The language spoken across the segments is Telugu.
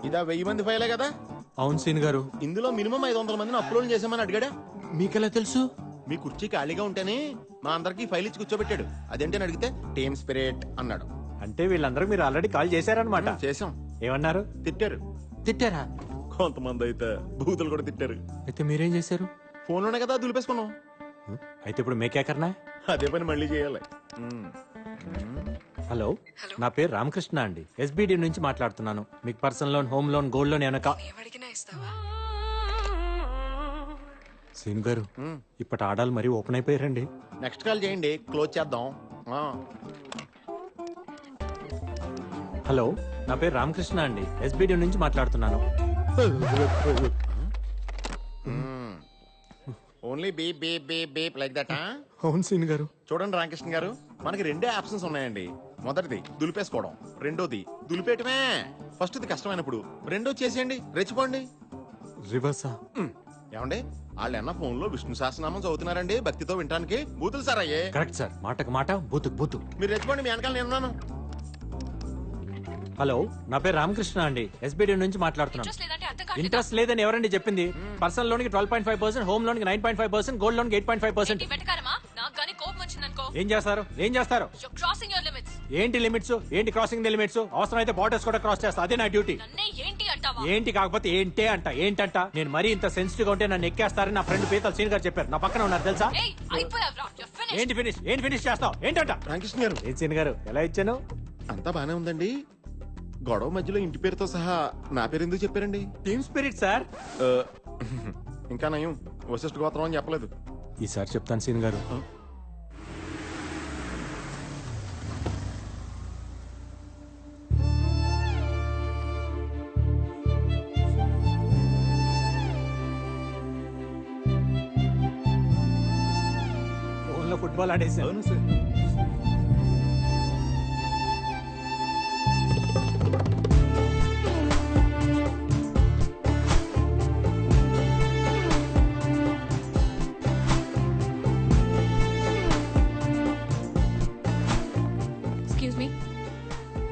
ఇదా 1000 మంది ఫైలే కదా? అవును సీన్ గారు. ఇందులో మినిమం 500 మందిని అప్లోడ్ చేసామని అడిగాడా? మీకెలా తెలుసు? మీ కుర్చీ ఖాళీగా ఉంటేనే మా అందరికి ఫైల్ ఇచ్చి కూర్చోబెట్టాడు. అదేంటని అడిగితే టీమ్ స్పిరిట్ అన్నాడు. అంటే వీళ్ళందరూ మీరు ఆల్రెడీ కాల్ చేశారనమాట. చేసాం. ఏమన్నారు? తిట్టారు. తిట్టారా? కొంతమంది అయితే బూతులు కూడా తిట్టారు. అయితే మీరేం చేశారు? ఫోన్లోనే కదా దులిపేసుకున్నాం. అయితే ఇప్పుడు మేకేకర్నా? అదే పని మళ్ళీ చేయాలి. హలో, నా పేరు రామకృష్ణ అండి. SBD నుంచి మాట్లాడుతున్నాను. మీకు personal loan, home loan, gold loan ఏమైనా సీన్ గారు, ఇప్పటి ఆడాలు మరీ ఓపెన్ అయిపోయారండి. నెక్స్ట్ కాల్ చేయండి, క్లోజ్ చేద్దాం. హలో, నా పేరు రామకృష్ణ అండి. SBD నుంచి మాట్లాడుతున్నాను. Only beep beep beep beep like that. అవును సీన్ గారు. చూడండి రామకృష్ణ గారు, మనకి రెండే ఆప్షన్స్ ఉన్నాయండి. మొదటిది దులిపేసుకోవడం, రెండోది దులిపేయటమే. ఫస్ట్ది కష్టమైనప్పుడు రెండో చేసేయండి, రెచ్చిపోండి. రివర్సా? ఏమండి, వాళ్ళు అన్న ఫోన్ లో విష్ణు సహస్రనామం చదువుతున్నారండి భక్తితో వినడానికి. బూతులు సార్ అయ్యే. కరెక్ట్ సార్, మాటకు మాట, బూతుకు బూతు. మీరు రెచ్చిపోండి, మీ వెనకాల నేనున్నాను. హలో, నా పేరు రామకృష్ణ అండి. SBD నుంచి మాట్లాడుతున్నాను. ఇంట్రెస్ట్ లేదని ఎవరండి చెప్పింది? పర్సనల్ లోన్ కి 12.5%, హోమ్ లోన్ కి 9.5%, గోల్డ్ లోన్ కి 8.5%. ఏం చేస్తారు? ఏం చేస్తారు? ఏంటి లిమిట్స్? ఏంటి క్రాసింగ్ ది లిమిట్స్? అవసరం అయితే బార్డర్స్ కూడా క్రాస్ చేస్తా. అదే నా డ్యూటీ. ఏంటి కాకపోతే ఏంటే అంట. ఏంటంట? నేను మరీ ఇంత సెన్సిటివ్ గా ఉంటే నన్ను ఎక్కేస్తారని నా ఫ్రెండ్ పీతల్ సీన్ గారు చెప్పారు. నా పక్కన ఉన్నారు తెలుసా? ఏంటి ఫినిష్? ఏంటి ఫినిష్ చేస్తావు? ఏంటంట? రామకృష్ణ గారు, ఏం సీన్ గారు, ఎలా ఇచ్చాను? అంతా బానే ఉందండి. గొడవ మధ్యలో ఇంటి పేరుతో సహా నా పేరు ఎందుకు చెప్పారండి? Team spirit sir. ఇంకా నయం, వశిష్ఠ గోత్రం అని చెప్పలేదు. ఈసారి చెప్తాను సీన్ గారు. ఫోన్లో ఫుట్బాల్ ఆడేసాను సార్.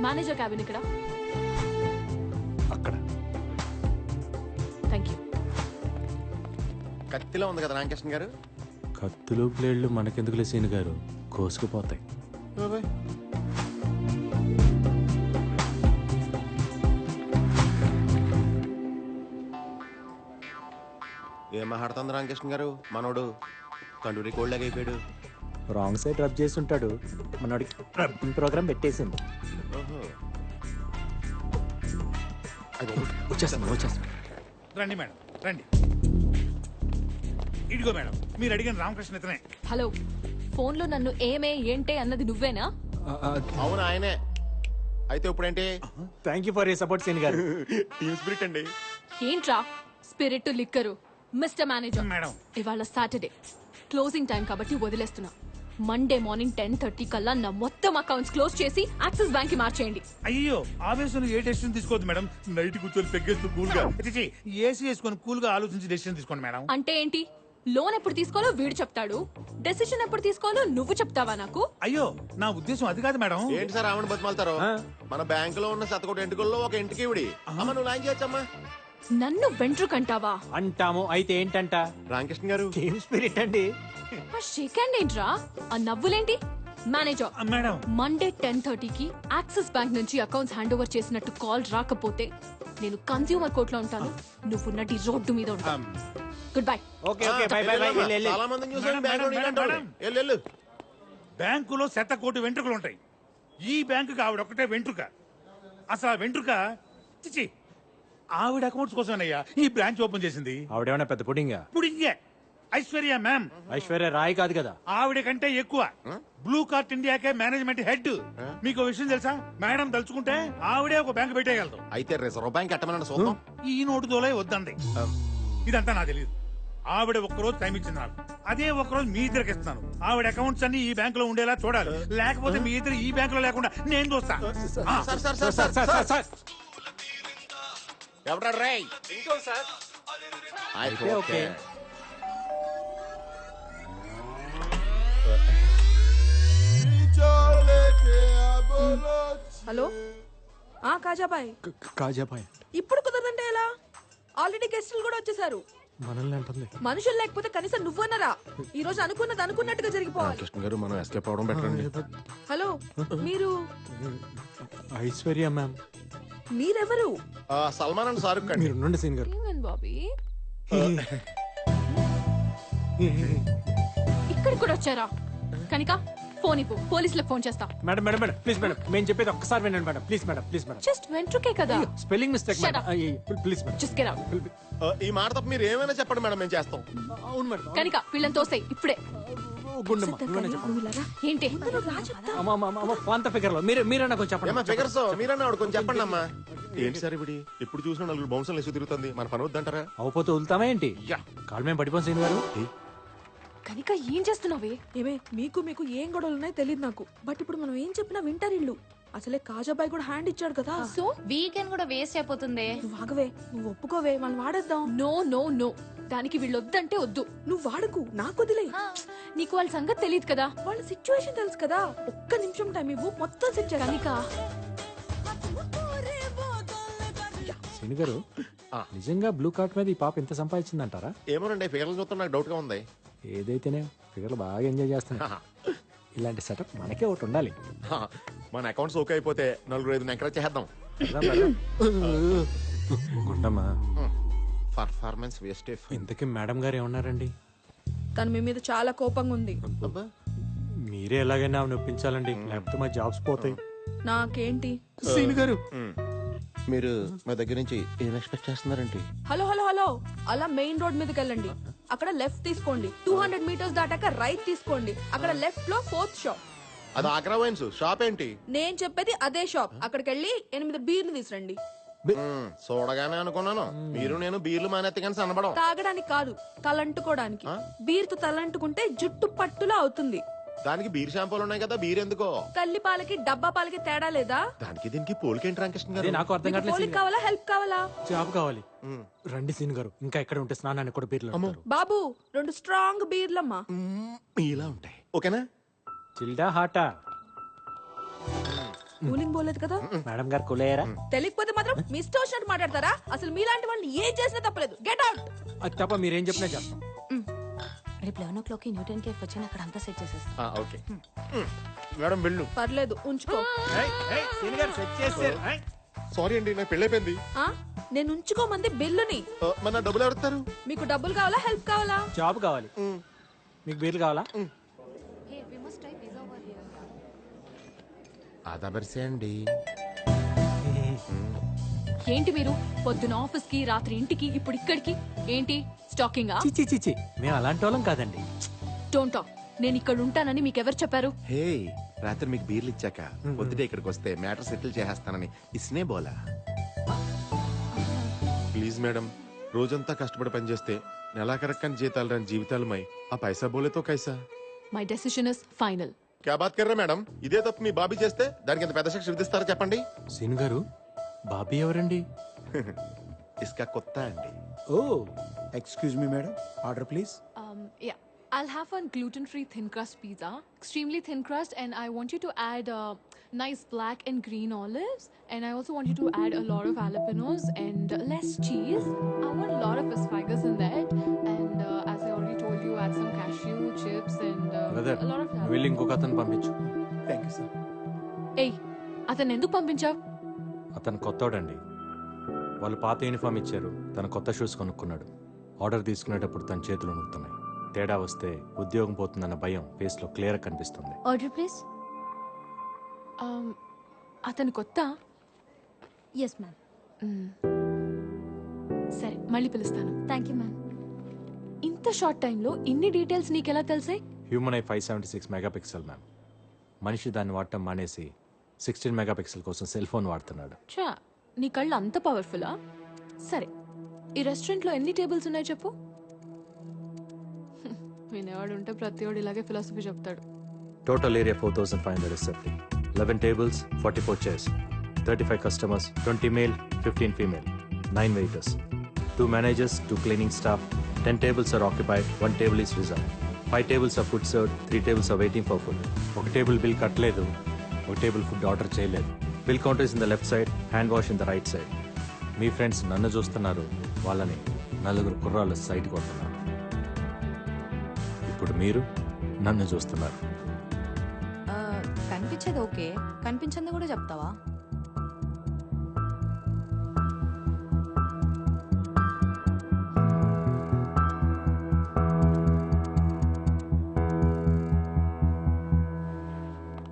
మేనేజర్ క్యాబిన్ ఇక్కడ. అక్కడ. Thank you. కత్తిలో ఉంది కదా రామకృష్ణ గారు. కత్తులు ప్లేడ్లు మనకెందుకులే సీన్ గారు, కోసుకుపోతాయి. ఏం మాట్లాడుతుంది రామకృష్ణ గారు? మనోడు తండ్రి కోళ్ళగా అయిపోయాడు. రాంగ్ సైడ్ రబ్ చేసి ఉంటాడు. మనోడికి రబ్బింగ్ ప్రోగ్రామ్ పెట్టేసింది. వచ్చేస్తాను. రండి మేడం, రండి. ఇదిగో మేడం, మీరు అడిగిన రామకృష్ణ ఇతనే. హలో, ఫోన్ లో నన్ను ఏమే ఏంటే అన్నది నువ్వేనా? అవును, ఆయనే. అయితే ఇప్పుడేంటి? Thank you for you support సీన్ గారు. టీమ్ స్పిరిట్ అండి. ఏంట్రా spirit liquor? Mister manager madam, ఇవాళ సాటర్డే క్లోజింగ్ టైం కాబట్టి వదిలేస్తున్నా. మండే మార్నింగ్ 10:30 కల్లా నా మొత్తం అకౌంట్స్ క్లోజ్ చేసి యాక్సిస్ బ్యాంక్ కి మార్చేయండి. అయ్యో ఆవేశంలో ఏ డెసిషన్ తీసుకోవద్దు మేడం. నైట్ కూర్చొని పెగ్గేస్తూ కూల్ గా ఏసీ వేసుకొని కూల్ గా ఆలోచించి డెసిషన్ తీసుకోండి మేడం. అంటే ఏంటి? లోన్ ఎప్పుడు తీసుకోవాలో వీడు చెప్తాడు, డెసిషన్ ఎప్పుడు తీసుకోవాలో నువ్వు చెప్తావా నాకు? అయ్యో నా ఉద్దేశం అది కాదు మేడం. ఏంటి సార్ ఆవిడ బతిమాలతారు? మన బ్యాంక్ లో ఉన్న శతకోటి ఎంటుకల్లో ఒక ఇంటికి ఇవిడి. అమ్మ నువ్వు లాంచ్ చేయొచ్చమ్మా. నన్ను వెంట్రుకంటావా? అంటాము. అయితే ఏంటంట? రామకృష్ణ గారు టీమ్ స్పిరిట్ అండి. షేక్ హ్యాండ్ ఏంట్రా? ఆ నవ్వులేంటి? మేనేజర్ మేడం, మండే 10:30కి యాక్సిస్ బ్యాంక్ నుంచి అకౌంట్స్ హ్యాండ్ ఓవర్ చేసినట్టు కాల్ రాకపోతే నేను కన్స్యూమర్ కోర్ట్ లో ఉంటాను, నువ్వు నటి రోడ్డు మీద ఉంటాను. Good bye. Okay okay, by by by. చాలా మందిని చూసాను బ్యాంక్. బ్యాంకులో 100 వెంట్రుకలు ఉంటాయి. ఈ బ్యాంకుకి ఆవిడ ఒక్కటే వెంట్రుక. అసలు ఆ వెంట్రుక చిచి ఆవిడ అకౌంట్స్ కోసమేనయ్యా ఈ బ్రాంచ్ ఓపెన్ చేసింది. ఆవిడేమన్నా పెద్ద పుడింగా? పుడింగే. ఐశ్వర్య మ్యామ్. ఐశ్వర్య రాయ్ కాదు కదా. ఆవిడ కంటే ఎక్కువ. బ్లూ కార్ట్ ఇండియాకే మేనేజ్మెంట్ హెడ్. మీకు విషయం తెలుసా? మేడం తలుచుకుంటే ఆవిడే ఒక బ్యాంక్ పెట్టేయగలదు. అయితే రిజర్వ్ బ్యాంక్ ఎట్టమనండి చూద్దాం. ఈ నోటు దోలే వద్దండి. ఇదంతా నాకు తెలియదు. ఆవిడ ఒక్కరోజు టైం ఇచ్చింది నాకు. అదే ఒక్కరోజు మీ ఇద్దరికి ఇస్తున్నాను. ఆవిడ అకౌంట్స్ అన్ని ఈ బ్యాంక్ లో ఉండేలా చూడాలి. లేకపోతే మీ ఇద్దరు ఈ బ్యాంక్ లో లేకుండా నేను చూస్తా. ఎవడా రేయ్? ఇంకో సార్. ఓకే. హలో కాజాబాయ్ కాజాబాయ్ ఇప్పుడు కుదరదంటే ఎలా? ఆల్రెడీ గెస్టులు కూడా వచ్చేసారు. మనల్ని అంటుంది. మనుషులు లేకపోతే కనీసం నువ్వన్నరా? ఈ రోజు అనుకున్నది అనుకున్నట్టుగా జరిగిపోవాలి. కృష్ణ గారు మనం ఎస్కేప్ అవడం బెటర్ అండి. హలో, మీరు ఐశ్వర్య మ్యామ్. మీరెవరు? సల్మాన్ అండ్ షారుఖ్ అండి. మీరు ఉండండి సీన్ గారు. ఏమైంది బాబీ? ఇక్కడికి కూడా వచ్చారా? కనిక ఫోన్ ఇవ్వు, పోలీసులకు ఫోన్ చేస్తా. Madam madam madam please madam, మేము చెప్పేది ఒక్కసారి వినండి madam. Please madam, please madam. Just వెంట్రుకే కదా. Spelling mistake Shut madam. up. Please madam. Just get out. ఈ మాట తప్ప మీరు ఏమైనా చెప్పండి మేడం, మేము చేస్తాం. అవును మేడం. కనిక వీళ్ళని తోసేయ్ ఇప్పుడే. గుండమ్మ ఇవ్వనే చెప్పండి. నువ్వు ఇలా రా. ఏంటి? అమ్మ అమ్మ అమ్మ పాంత ఫిగర్ లో మీరే నాకు చెప్పండి. ఏమా ఫిగర్స్ మీరన్నా ఆవిడ కొంచెం చెప్పండి అమ్మా. ఏంటి సార్ ఇప్పుడు ఎప్పుడు చూసినా నలుగురు బౌన్సర్లు వేసి తిరుగుతుంది, మన పని వద్దంటారా? అవపోతే వదులుతామా ఏంటి? యా. కాలు మేము పడిపోయి సీన్ గారు. కనిక ఏం చేస్తున్నావే? ఏమే మీకు మీకు ఏం గొడవలు ఉన్నాయో తెలియదు నాకు. బట్ ఇప్పుడు మనం ఏం చెప్పినా వింటారు ఇల్లు. అసలే కాజాబాయ్ కూడా హ్యాండ్ ఇచ్చాడు కదా. సో వీకెండ్ కూడా వేస్ట్ అయిపోతుంది. నువ్వు ఆగవే, నువ్వు ఒప్పుకోవే, మనం వాడేద్దాం. నో నో నో, దానికి వీళ్ళు వద్దంటే వద్దు. నువ్వు వాడకు, నాకు వదిలే. నీకు వాళ్ళ సంగతి తెలియదు కదా. వాళ్ళ సిచ్యువేషన్ తెలుసు కదా. ఒక్క నిమిషం టైం ఇవ్వు, మొత్తం సెట్ చేయాలి. కనిక సీన్ గారు నిజంగా బ్లూ కార్ట్ మీద ఈ పాప ఎంత సంపాదించిందంటారా? ఏమోనండి ఫిగర్లు చూస్తే నాకు డౌట్ గా ఉంది. ఏదైతేనే ఫిగర్లు బాగా ఎంజాయ్ చేస్తున్నా. ఇలాంటి సెటప్ మనకే ఒకటి ఉండాలి. మన అకౌంట్స్ ఓకే అయిపోతే నలుగురు ఐదు ఎంకరేజ్ చేద్దాం. గుండమ్మా పర్ఫార్మెన్స్ వేస్ట్. ఇంతకీ మేడం గారు ఏమన్నారండి? తను మీ మీద చాలా కోపంగా ఉంది. మీరే ఎలాగైనా ఆమెను ఒప్పించాలండి, లేకపోతే మా జాబ్స్ పోతాయి. నాకేంటి? సీన్ గారు మీరు మా దగ్గర నుంచి ఏం ఎక్స్పెక్ట్ చేస్తున్నారంటే? హలో హలో హలో, అలా మెయిన్ రోడ్ మీదకి వెళ్ళండి. అక్కడ లెఫ్ట్ తీసుకోండి. 200 మీటర్స్ దాటాక రైట్ తీసుకోండి. అక్కడ లెఫ్ట్ లో 4th షాప్. అది ఆగ్రా వైన్స్ షాప్ ఏంటి? నేను చెప్పేది అదే షాప్. అక్కడికి వెళ్ళి 8 బీర్లు తీసురండి. చూడగానే అనుకున్నాను మీరు నేను బీర్లు మానేత్తే కానీ సన్నబడం. తాగడానికి కాదు, తలంటుకోవడానికి. బీర్తో తలంటుకుంటే జుట్టు పట్టులా అవుతుంది. దానికి బీర్ షాంపూలు ఉన్నాయి కదా, బీర్ ఎందుకో? తల్లి పాలకి డబ్బా పాలకి తేడా లేదా? దానికి దీనికి పోలికేంటి రామకృష్ణ అదే గారు? నాకు అర్థం మీకు కావట్లేదు. పోలిక కావాలా, హెల్ప్ కావాలా? జాబ్ కావాలి. రండి సీన్ గారు, ఇంకా ఎక్కడ ఉంటే స్నానాన్ని కూడా బీర్లు అంటారు. బాబు 2 స్ట్రాంగ్ బీర్లమ్మా. ఇలా ఉంటాయి ఓకేనా? చిల్డా హాటా? కూలింగ్ పోలేదు కదా. మేడం గారు కులేయరా? తెలియకపోతే మాత్రం మీ ఇష్టం వచ్చినట్టు మాట్లాడతారా? అసలు మీలాంటి వాళ్ళని ఏం చేసినా తప్పలేదు. Get out. అది తప్ప మీరేం చెప్పినా చేస్తాం. రేపు 11 o'clock న్యూటన్ కేఫ్ వచ్చి అక్కడ అంతా సెట్ చేసేస్తాం. ఓకే మేడం వెళ్ళు. పర్లేదు, ఉంచుకో. సారీ అండి నాకు పెళ్ళైపోయింది. ఆ? నేను ఉంచుకోమంది బిల్లుని. మన డబ్బులు ఎవరుతారు? మీకు డబ్బులు కావాలా, హెల్ప్ కావాలా? జాబ్ కావాలి. మీకు బీర్లు కావాలా? ఆదాబరిసే అండి. ఏంటి మీరు పొద్దున ఆఫీస్ కి, రాత్రి ఇంటికి, ఇప్పుడు ఇక్కడికి ఏంటి? స్టాకింగా? చిచి చిచి, మేము అలాంటి వాళ్ళం కాదండి. Don't talk. నేను ఇక్కడ ఉంటానని మీకు ఎవరు చెప్పారు? హే రాత్రి మీకు బీర్లు ఇచ్చాక పొద్దుటే ఇక్కడికి వస్తే మ్యాటర్ సెటిల్ చేసేస్తానని ఇస్నే బోలా. ప్లీజ్ మేడం, రోజంతా కష్టపడి పనిచేస్తే నెలాఖరక్కని జీతాలు రాని జీవితాలమై ఆ పైసా బోలేతో కైసా. My decision is final. క్యా బాత్ కర్రా మేడం? ఇదే తప్పు మీ బాబీ చేస్తే దానికి ఎంత పెద్ద శిక్ష విధిస్తారో చెప్పండి. సీన్ గారు, బాబీ ఎవరండి? ఇస్కా కొత్త అండి. ఓ Excuse me, madam. Order, please. Yeah, I'll have one gluten-free thin crust pizza, extremely thin crust, and I want you to add nice black and green olives, and I also want you to add a lot of jalapenos and less cheese. I want a lot of asparagus in that, and as I already told you, add some cashew chips and brother, a lot of jalapenos. వెళ్ళి ఇంకొక అతను పంపించు. Thank you, sir. Hey, అతను ఎందుకు పంపించావు? అతను కొత్తోడండి. వాళ్ళు పాత యూనిఫామ్ ఇచ్చారు, తన కొత్త షూస్ కొనుక్కున్నాడు. ఆర్డర్ తీసుకునేటప్పుడు తన చేతులు నొక్కుతున్నాయి. తేడా వస్తే ఉద్యోగం పోతుందన్న భయం ఫేస్ లో క్లియర్ కనిపిస్తుంది. Order please. అతను కొత్త? Yes ma'am. సరే, మళ్ళీ పిలుస్తాను. Thank you ma'am. ఇంత షార్ట్ టైంలో ఇన్ని డీటెయిల్స్ నీకెలా తెలిసాయి? Human eye 576 megapixel ma'am. మనిషి దాన్ని వాడటం మానేసి 16 మెగాపిక్సెల్ కోసం సెల్ ఫోన్ వాడుతున్నాడు. చా, నీ కళ్ళు అంత పవర్ఫుల్లా? సరే, ఈ రెస్టారెంట్లో ఎన్ని టేబుల్స్ ఉన్నాయి చెప్పు. వినేవాడు ఉంటే ప్రతివాడు ఇలాగే ఫిలాసఫీ చెప్తాడు. Total area 4570. 11 tables, 44 chairs. 35 customers, 20 male, 15 female. 9 waiters. 2 managers, 2 cleaning staff. 10 tables are occupied, 1 table is reserved. 5 tables are food served, 3 tables are waiting for food. ఒక టేబుల్ బిల్ కట్టలేదు, ఒక టేబుల్ ఫుడ్ ఆర్డర్ చేయలేదు. Bill counter in the left side, hand wash in the right side. Me friends నన్ను చూస్తున్నారు, వాళ్ళని నలుగురు కుర్రాళ్ళు సైట్ కొడుతున్నారు. ఇప్పుడు మీరు నన్ను చూస్తున్నారు. కనిపించేది ఓకే, కనిపించింది కూడా చెప్తావా?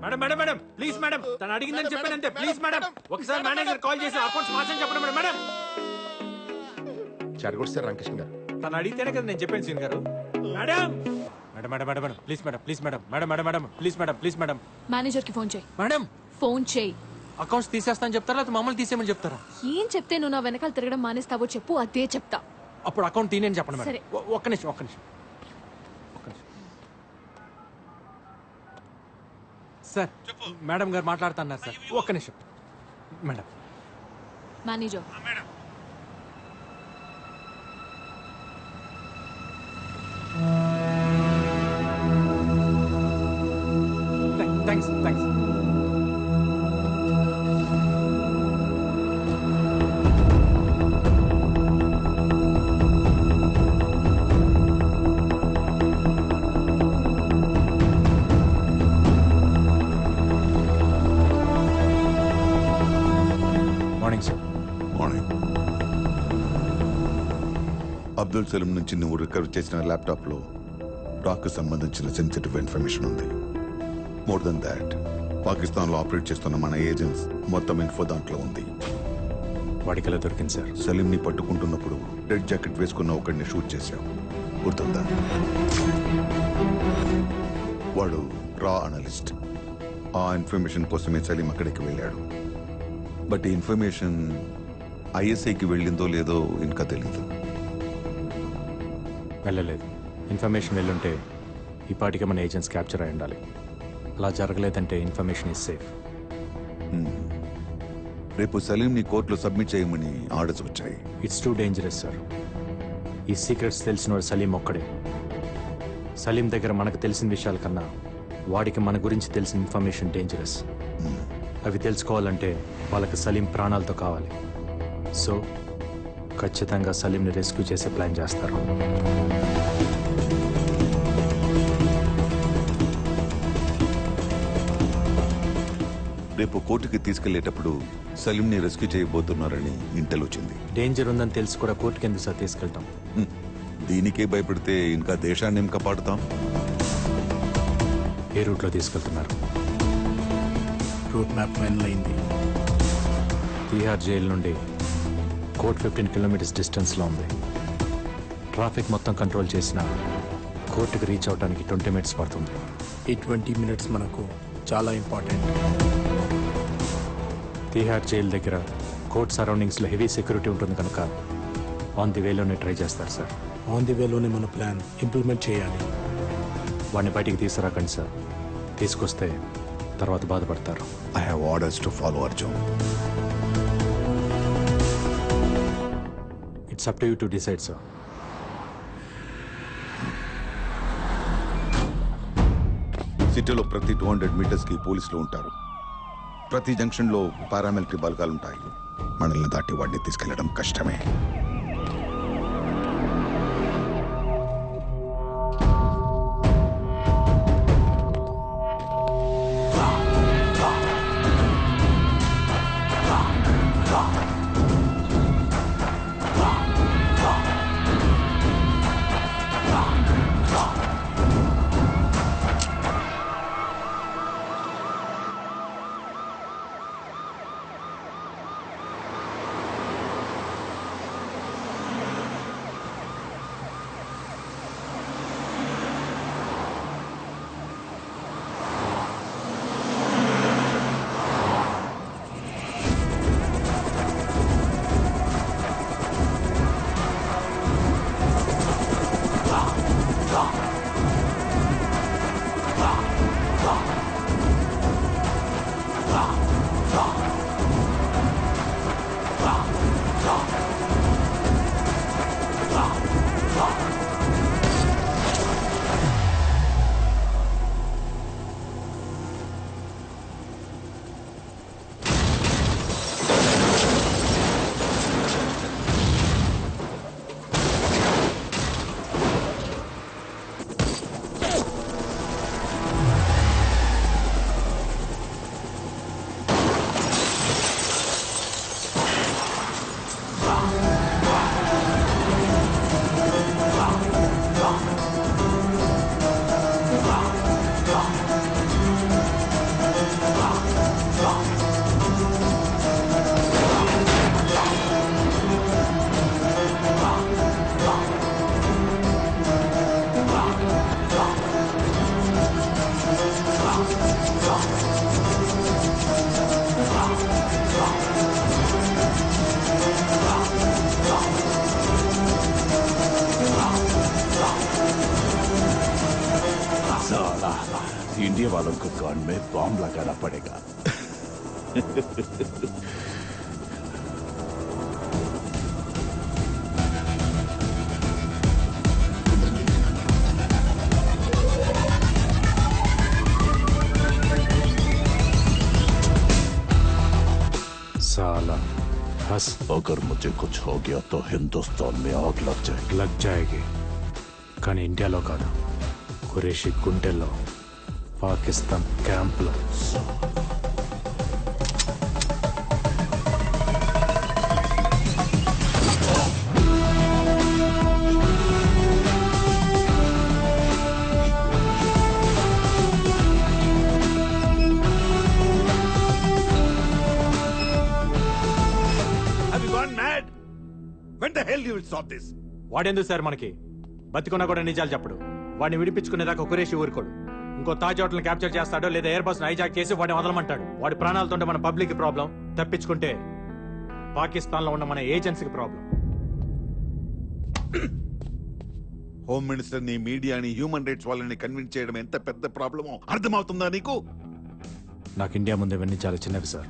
Madam madam madam please madam, తను అడిగిందని చెప్పానంతే. ప్లీజ్ మేడం, ఒకసారి మేనేజర్ కాల్ చేసి అకౌంట్స్ మార్చని చెప్పండి మేడం. మేడం చెడగొట్టారు రామకృష్ణ గారు. తను అడిగితేనే కదా నేను చెప్పాను సీన్ గారు. Madam madam madam madam madam please madam, please madam, madam madam madam please madam, please madam. Manager కి ఫోన్ చేయి. మేడం ఫోన్ చేయి. అకౌంట్స్ తీసేస్తానని చెప్తారా లేదా మమ్మల్ని తీసేయమని చెప్తారా? ఏం చెప్తే నువ్వు నా వెనకాల తిరగడం మానేస్తావో చెప్పు, అదే చెప్తా. అప్పుడు అకౌంట్ తీనేని చెప్పండి మేడం. సరే. ఒక్క నిమిషం ఒక్క నిమిషం ఒక్క నిమిషం. సార్ మేడం గారు మాట్లాడుతున్నారు సార్, ఒక్క నిమిషం. Madam manager thanks thanks. Morning sir. Morning. Abdul Salim నుంచి నువ్వు రికవర్ చేసిన ల్యాప్టాప్లో డాక్కు సంబంధించిన సెన్సిటివ్ ఇన్ఫర్మేషన్ ఉంది. మోర్ దెన్ దాట్, పాకిస్తాన్లో ఆపరేట్ చేస్తున్న మన ఏజెంట్స్ మొత్తం ఇన్ఫో దాంట్లో ఉంది. వాడికి ఎలా దొరికింది సార్? సలీంని పట్టుకుంటున్నప్పుడు రెడ్ జాకెట్ వేసుకున్న ఒకడిని షూట్ చేశావు, గుర్తుందా? వాడు రా అనలిస్ట్. ఆ ఇన్ఫర్మేషన్ కోసమే సలీం అక్కడికి వెళ్ళాడు. బట్ ఈ ఇన్ఫర్మేషన్ ఐఎస్ఐకి వెళ్ళిందో లేదో ఇంకా తెలీదు. వెళ్ళలేదు. ఇన్ఫర్మేషన్ వెళ్ళుంటే ఈ పాటికి మన ఏజెంట్స్ క్యాప్చర్ అయి ఉండాలి. అలా జరగలేదంటే ఇన్ఫర్మేషన్ ఇస్ సేఫ్. రేపు సలీంని కోర్టులో సబ్మిట్ చేయమని ఆర్డర్స్ వచ్చాయి. It's too dangerous sir. ఈ సీక్రెట్స్ తెలిసినవాడు సలీం ఒక్కడే. సలీం దగ్గర మనకు తెలిసిన విషయాల కన్నా వాడికి మన గురించి తెలిసిన ఇన్ఫర్మేషన్ డేంజరస్. అవి తెలుసుకోవాలంటే వాళ్ళకి సలీం ప్రాణాలతో కావాలి. సో ఖచ్చితంగా సలీంని రెస్క్యూ చేసే ప్లాన్ చేస్తారు. రేపు కోర్టుకి తీసుకెళ్లేటప్పుడు సలీంని రెస్క్యూ చేయబోతున్నారని ఇంటెల్ వచ్చింది. డేంజర్ ఉందని తెలిసి కూడా కోర్టుకి ఎందుకు సార్ తీసుకెళ్తాం? దీనికే భయపడితే ఇంకా దేశాన్ని ఏం కాపాడుతాం? ఏ రూట్లో తీసుకెళ్తున్నారు? రూట్ మ్యాప్ ఫైనల్ అయింది. తీహార్ జైలు నుండి కోర్ట్ 15 కిలోమీటర్స్ డిస్టెన్స్లో ఉంది. ట్రాఫిక్ మొత్తం కంట్రోల్ చేసిన కోర్టుకి రీచ్ అవడానికి 20 మినిట్స్ పడుతుంది. ఈ 20 మినిట్స్ మనకు చాలా ఇంపార్టెంట్. తీహార్ జైలు దగ్గర కోర్ట్ సరౌండింగ్స్లో హెవీ సెక్యూరిటీ ఉంటుంది కనుక ఆన్ ది వేలోనే ట్రై చేస్తారు సార్. ఆన్ ది వేలోనే మన ప్లాన్ ఇంప్లిమెంట్ చేయాలి. వాడిని బయటికి తీసుకురాకండి సార్. తీసుకొస్తే తర్వాత బాధపడతారు. I have orders to follow Arjun. It's up to you to decide sir. సిటీలో ప్రతి 200 మీటర్స్కి పోలీసులు ఉంటారు. ప్రతి జంక్షన్లో పారామిలిటరీ బలగాలుంటాయి. మనల్ని దాటి వాడిని తీసుకెళ్లడం కష్టమే. वालों को कान में बॉम्ब लगाना पड़ेगा। साला बस अगर मुझे कुछ हो गया तो हिंदुस्तान में आग लग जाएगी। కానీ ఇండియాలో కాదు, ఖురేషి గుంటెల్లో, పాకిస్తాన్ క్యాంప్లో. Have you gone mad? When the hell you will stop this? వాడెందుకు సార్ మనకి? బతికున్నా కూడా నిజాలు చెప్పడు. వాడిని విడిపించుకునేదాకా కురేషి ఊరుకోడు. ఇంకో తాజ్ హోటల్ క్యాప్చర్ చేస్తాడో లేదా ఎయిర్ బస్ హైజాక్ చేసి వాడిని వదలమంటాడు. వాడి ప్రాణాలతో మన పబ్లిక్ ప్రాబ్లం, తప్పించుకుంటే పాకిస్తాన్ లో ఉన్న మన ఏజెన్సీకి ప్రాబ్లం. హోమ్ మినిస్టర్ ని, మీడియాని, హ్యూమన్ రైట్స్ వాళ్ళని కన్విన్స్ చేయడం ఎంత పెద్ద ప్రాబ్లమో అర్థమవుతుందా నీకు? నాకు ఇండియా ముందు ఇవన్నీ చాలా చిన్నవి సార్.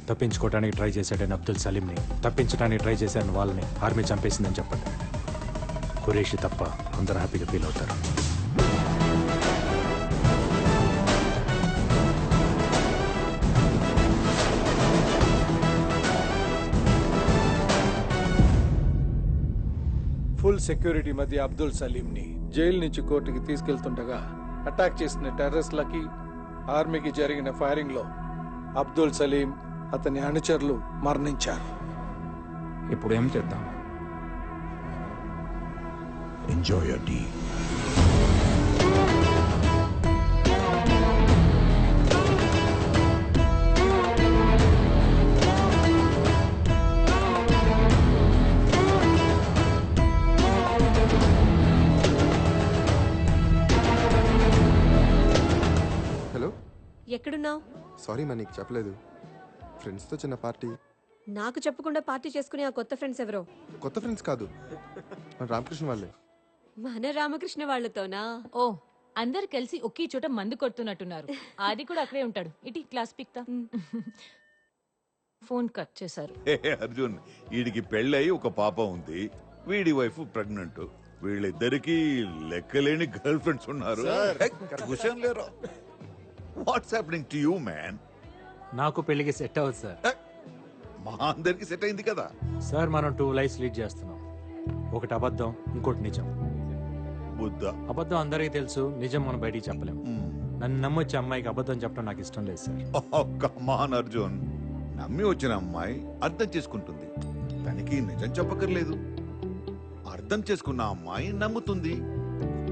తప్పించుకోవడానికి ట్రై చేశాడని అబ్దుల్ సలీంని, తప్పించడానికి ట్రై చేశాడని వాళ్ళని ఆర్మీ చంపేసిందని చెప్పండి. ఖురేషి తప్ప అందరూ హ్యాపీగా ఫీల్ అవుతారు. ఫుల్ సెక్యూరిటీ మధ్య అబ్దుల్ సలీంని జైలు నుంచి కోర్టుకి తీసుకెళ్తుండగా అటాక్ చేసిన టెర్రరిస్ట్లకి ఆర్మీకి జరిగిన ఫైరింగ్ లో అబ్దుల్ సలీం, అతని అనుచరులు మరణించారు. ఇప్పుడు ఏం చేద్దాం? Enjoy your tea. హలో, ఎక్కడున్నావు? సారీ మా నీకు చెప్పలేదు. ఫ్రెండ్స్తో చిన్న పార్టీ. నాకు చెప్పకుండా పార్టీ చేసుకునే ఆ కొత్త ఫ్రెండ్స్ ఎవరో? కొత్త ఫ్రెండ్స్ కాదు, మన రామకృష్ణ వాళ్ళే. మన రామకృష్ణ వాళ్ళతోనా? ఓ, అందరు కలిసి ఒకే చోట మందు కొడుతున్నట్టున్నారు. ఆది కూడా అక్కడే ఉంటాడు. ఇటీ క్లాస్ పిక్తా. ఫోన్ కట్ చేశారు. అర్జున్, వీడికి పెళ్ళై ఒక పాప ఉంది, వీడి వైఫ్ ప్రెగ్నెంట్. వీళ్ళిద్దరికి లెక్కలేని గర్ల్ ఫ్రెండ్స్ ఉన్నారు. What's happening to you man? నాకు పెళ్లికి సెట్ అవ్వదు సార్. మా అందరికి సెట్ అయింది కదా సార్. మనం 2 లైఫ్స్ లీడ్ చేస్తున్నాం. ఒకటి అబద్ధం, ఇంకోటి నిజం. బుద్ధ అబద్ధం అందరికీ తెలుసు, నిజం మనం బయటికి చెప్పలేం. నన్ను నమ్మొచ్చే అమ్మాయికి అబద్ధం చెప్పడం నాకు ఇష్టం లేదు సార్. కమాన్ అర్జున్, నమ్మి వచ్చిన అమ్మాయి అర్థం చేసుకుంటుంది, తనకి నిజం చెప్పక్కర్లేదు. అర్థం చేసుకున్న అమ్మాయి నమ్ముతుంది,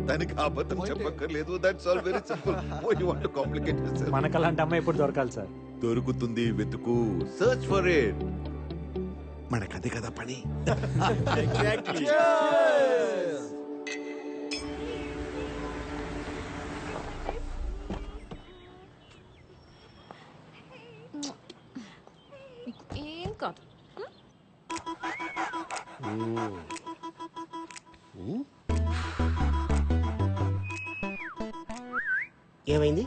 తనకి అబద్ధం చెప్పక్కర్లేదు. That's all very simple. Why you want to complicate this? మనకు అలాంటి అమ్మాయి ఎప్పుడు దొరకాలి సార్? దొరుకుతుంది, వెతుకు, సర్చ్ ఫర్ ఇట్. మనకదే కదా పని. ఏం కాదు. ఏమైంది?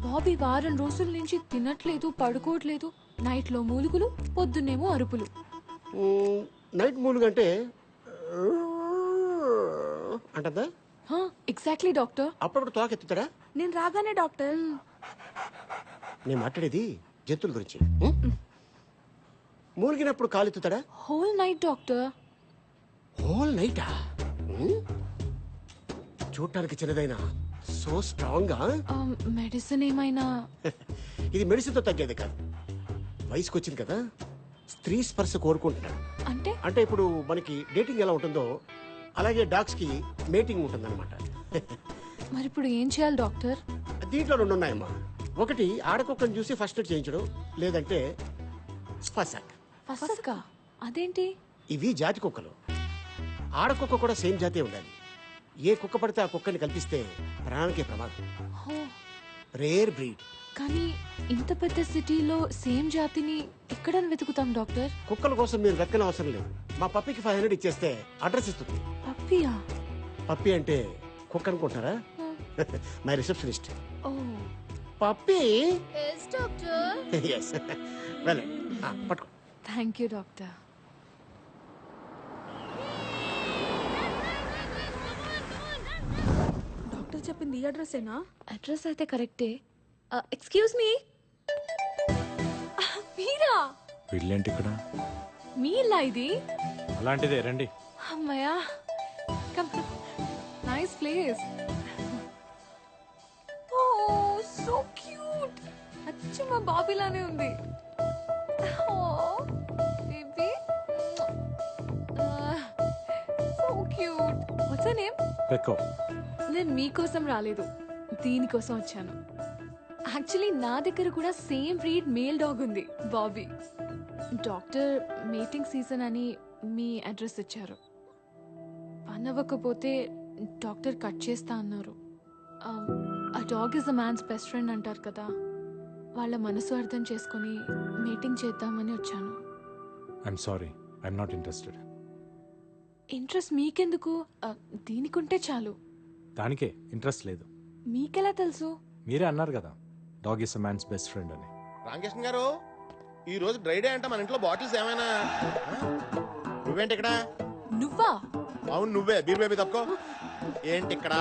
బాబీ వారం రోజుల నుంచి తినట్లేదు, పడుకోవట్లేదు. నైట్ లో మూలుగులు, పొద్దున్నేమో అరుపులు. నైట్ మూలుగంటే అంటదా? Exactly doctor. అప్పుడప్పుడు తోక ఎత్తుతాడా? నేను రాగానే డాక్టర్. నేను మాట్లాడేది జంతువుల గురించి. మూలిగినప్పుడు కాలు ఎత్తుతాడా? Whole night doctor. హోల్ నైటా? చూడటానికి చిన్నదైనా సో స్ట్రాంగ్. మెడిసిన్ ఏమైనా? ఇది మెడిసిన్ తో తగ్గేది కాదు. వయసుకు వచ్చింది కదా, స్త్రీ స్పర్శ కోరుకుంటున్నాడు. అంటే అంటే ఇప్పుడు మనకి డేటింగ్ ఎలా ఉంటుందో అలాగే డాగ్స్ కి మేటింగ్ ఉంటుందన్నమాట. మరి ఇప్పుడు ఏం చేయాలి డాక్టర్? దీంట్లో 2 ఉన్నాయమ్మా. ఒకటి ఆడకుక్కను చూసి ఫస్ట్ ఎయిడ్ చేయించడం, లేదంటే ఫసాక్. ఫసక్కా? అదేంటి? ఇవి జాతి కుక్కలు. ఆడకుక్క కూడా సేమ్ జాతే ఉండాలి. ఏ కుక్క పడితే ఆ కుక్కని కల్పిస్తే ప్రాణానికే ప్రమాదం. Rare breed. కానీ ఇంత పెద్ద సిటీలో సేమ్ జాతిని ఎక్కడ వెతుకుతాం డాక్టర్? కుక్కల కోసం మీరు వెతకని అవసరం లేదు. మా పప్పికి 500 ఇచ్చేస్తే అడ్రస్ ఇస్తుంది. పప్పియా? పప్పి అంటే కుక్క అనుకుంటారా? My receptionist. ఓ పప్పి Yes, doctor. ఎస్ వెళ్ళండి పట్టుకో. Thank you, doctor. డాక్టర్ చెప్పింది ఈ అడ్రస్సేనా? అడ్రస్ అయితే కరెక్టే. Excuse me. మీరా? వీళ్ళేంటి ఇక్కడ? మీ ఇల్లా ఇది? అలాంటిదే రండి. అమ్మయ్యా. Come. Nice place. Oh so cute. అచ్చు మా బాబీలానే ఉంది. Oh baby. So cute. What's your name? పెక్కో. నేను మీకోసం రాలేదు, దీనికోసం వచ్చాను. యాక్చువల్లీ నా దగ్గర కూడా సేమ్ బ్రీడ్ మేల్ డాగ్ ఉంది, బాబీ. డాక్టర్ మీటింగ్ సీజన్ అని మీ అడ్రస్ ఇచ్చారు. పని అవ్వకపోతే డాక్టర్ కట్ చేస్తా అన్నారు. ఆ dog is a man's best friend అంటారు కదా, వాళ్ళ మనసు అర్థం చేసుకొని మీటింగ్ చేద్దామని వచ్చాను. I'm sorry, I'm not interested. Interest మీకెందుకు? దీనికుంటే చాలు. దానికే ఇంట్రెస్ట్ లేదు. మీకెలా తెలుసు? మీరే అన్నారు కదా, dog is a man's best friend అని. రామకృష్ణ గారు, ఈ రోజు డ్రై డే అంట, మన ఇంట్లో బాటిల్స్ ఏమైనా? నువ్వేంటి ఇక్కడ? నువ్వా? అవును నువ్వే. బీర్ బేబీ తప్పుకో. ఏంటి ఇక్కడ?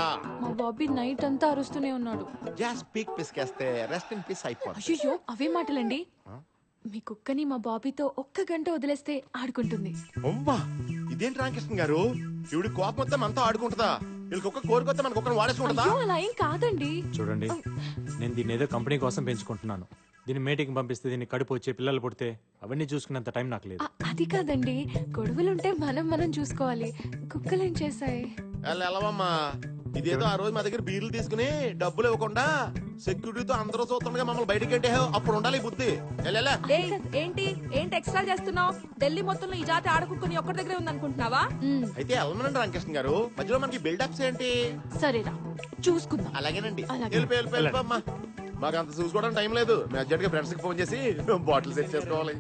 మా బాబీ నైట్ అంతా అరుస్తూనే ఉన్నాడు. జస్ట్ పీక్ పిసికేస్తే రెస్ట్ ఇన్ పీస్ అయిపోతుంది. అయ్యో అవే మాటలండి. మీ కుక్కని మా బాబీతో 1 గంట వదిలేస్తే ఆడుకుంటుంది. అవ్వా, ఇదేంటి రామకృష్ణ గారు? ఇవిడి కోపం వస్తే మనతో ఆడుకుంటుందా? వీళ్ళకి ఒక్క కోరికొస్తే మనకు ఒక్కరు వాడేసుకుంటుందా? అయ్యో అలా ఏం కాదండి. చూడండి, నేను దీన్ని ఏదో కంపెనీ కోసం పెంచుకుంటున్నాను. దీన్ని మీటింగ్ పంపిస్తే దీన్ని కడుపు వచ్చే పిల్లలు పుడితే అవన్నీ చూసుకునేంత టైం నాకు లేదు. అది కాదండి, గొడవలుంటే మనం చూసుకోవాలి. కుక్కలేం చేశాయి? వెళ్ళవమ్మా. ఇదేదో ఆ రోజు మా దగ్గర బీర్లు తీసుకుని డబ్బులు ఇవ్వకుండా సెక్యూరిటీతో అందరూ చూస్తుండగా మమ్మల్ని బయటికి అంటే అప్పుడు ఉండాలి ఈ బుద్ధి. వెళ్ళా. ఏయ్, ఏంటి ఎక్స్ట్రా చేస్తున్నావు? ఢిల్లీ మొత్తంలో ఈ జాతి ఆడకుక్కని ఒక్కడి దగ్గరే ఉందనుకుంటున్నావా? అయితే వెళ్ళమనండి రామకృష్ణ గారు, మధ్యలో మనకి బిల్డప్స్ ఏంటి? సరేరా చూసుకుందాం. అలాగేనండి. అలాగే. వెళ్ళిపోమ్మా. మాకు అంత చూసుకోవడానికి టైం లేదు. మేము అర్జెంట్ గా ఫ్రెండ్స్ కి ఫోన్ చేసి బాటిల్ సెట్ చేసుకోవాలి.